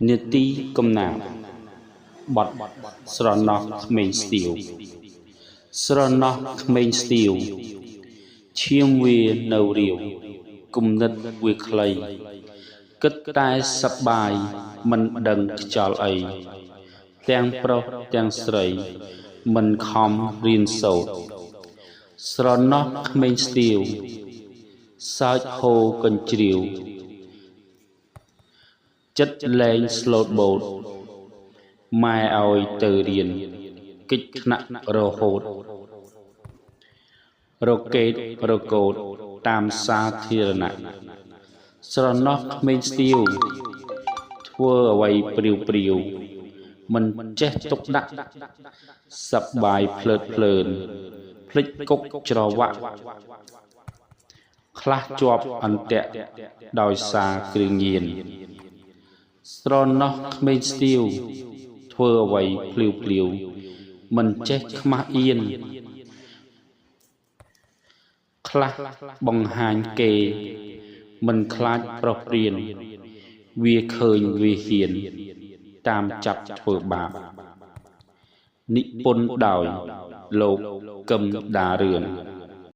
នាទីកំណាព្យបទស្រណោះក្មេងស្ទាវស្រណោះក្មេងស្ទាវឈាមវានៅរាវគំនិតវាខ្លីគិតតែសប្បាយមិនដឹងខ្យល់អីទាំងប្រុសទាំងស្រីមិនខំរៀនសូត្រស្រណោះក្មេងស្ទាវសើចហូរកញ្ជ្រៀវចិត្តលែងស្លូតបូតម៉ែឲ្យទៅរៀនកិច្ចថ្នាក់រហូតរកេតរកូតតាមសាធារណៈស្រណោះក្មេងស្ទាវធ្វើអ្វីព្រាវមិនចេះទុកដាក់សប្បាយភ្លើតភ្លើនភ្លេចគុកច្រវាក់ខ្លះជាប់អន្ទាក់ដោយសារគ្រឿងញៀនស្រណោះក្មេងស្ទាវធ្វើអ្វីភ្លាវមិនចេះខ្មាស់អៀនខ្លះបង្ហាញគេមិនខ្លាចប្រុសព្រានវាឃើញវាហ៊ានតាមចាប់ធ្វើបាបនិពន្ធដោយលោកកឹមដារឿន